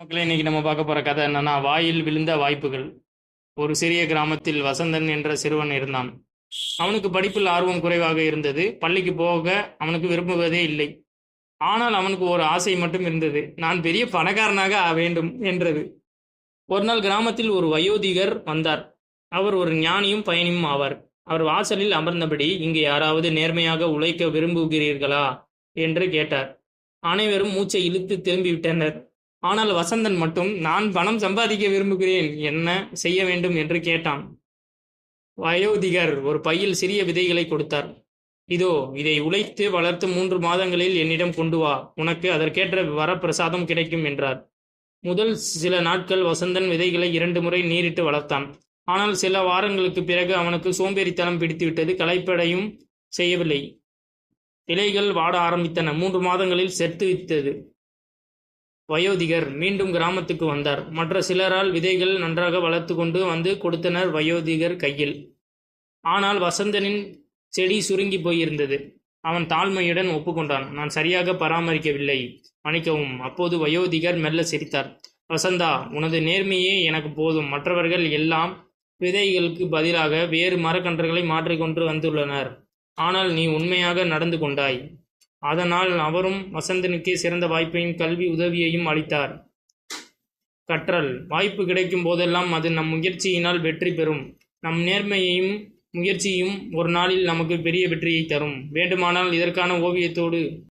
மக்களே, இன்னைக்கு நம்ம பார்க்க போற கதை என்னன்னா, வாயில் விழுந்த வாய்ப்புகள். ஒரு சிறிய கிராமத்தில் வசந்தன் என்ற சிறுவன் இருந்தான். அவனுக்கு படிப்பில் ஆர்வம் குறைவாக இருந்தது. பள்ளிக்கு போக அவனுக்கு விரும்புவதே இல்லை. ஆனால் அவனுக்கு ஒரு ஆசை மட்டும் இருந்தது. நான் பெரிய பணக்காரனாக ஆக வேண்டும் என்றது. ஒரு நாள் கிராமத்தில் ஒரு வயோதிகர் வந்தார். அவர் ஒரு ஞானியும் பயணியும் ஆவார். அவர் வாசலில் அமர்ந்தபடி, இங்கு யாராவது நேர்மையாக உழைக்க விரும்புகிறீர்களா என்று கேட்டார். அனைவரும் மூச்சை இழுத்து திரும்பிவிட்டனர். ஆனால் வசந்தன் மட்டும், நான் பணம் சம்பாதிக்க விரும்புகிறேன், என்ன செய்ய வேண்டும் என்று கேட்டான். வயோதிகர் ஒரு பையில் சிறிய விதைகளை கொடுத்தார். இதோ, இதை உழைத்து வளர்த்து 3 மாதங்களில் என்னிடம் கொண்டு வா, உனக்கு அதற்கேற்ற வரப்பிரசாதம் கிடைக்கும் என்றார். முதல் சில நாட்கள் வசந்தன் விதைகளை 2 முறை நீரிட்டு வளர்த்தான். ஆனால் சில வாரங்களுக்கு பிறகு அவனுக்கு சோம்பேறித்தனம் பிடித்துவிட்டது. களைப்படையும் செய்யவில்லை. இலைகள் வாட ஆரம்பித்தன. 3 மாதங்களில் செத்து விட்டது. வயோதிகர் மீண்டும் கிராமத்துக்கு வந்தார். மற்ற சிலரால் விதைகள் நன்றாக வளர்த்து கொண்டு வந்து கொடுத்தனர் வயோதிகர் கையில். ஆனால் வசந்தனின் செடி சுருங்கி போயிருந்தது. அவன் தாழ்மையுடன் ஒப்புக்கொண்டான். நான் சரியாக பராமரிக்கவில்லை, மன்னிக்கவும். அப்போது வயோதிகர் மெல்ல சிரித்தார். வசந்தா, உனது நேர்மையே எனக்கு போதும். மற்றவர்கள் எல்லாம் விதைகளுக்கு பதிலாக வேறு மரக்கன்றுகளை மாற்றிக்கொண்டு வந்துள்ளனர். ஆனால் நீ உண்மையாக நடந்து கொண்டாய். அதனால் அவரும் வசந்தனுக்கு சிறந்த வாய்ப்பையும் கல்வி உதவியையும் அளித்தார். கற்றல். வாய்ப்பு கிடைக்கும் போதெல்லாம் அது நம் முயற்சியினால் வெற்றி பெறும். நம் நேர்மையையும் முயற்சியும் ஒரு நாளில் நமக்கு பெரிய வெற்றியை தரும். வேண்டுமானால் இதற்கான ஓவியத்தோடு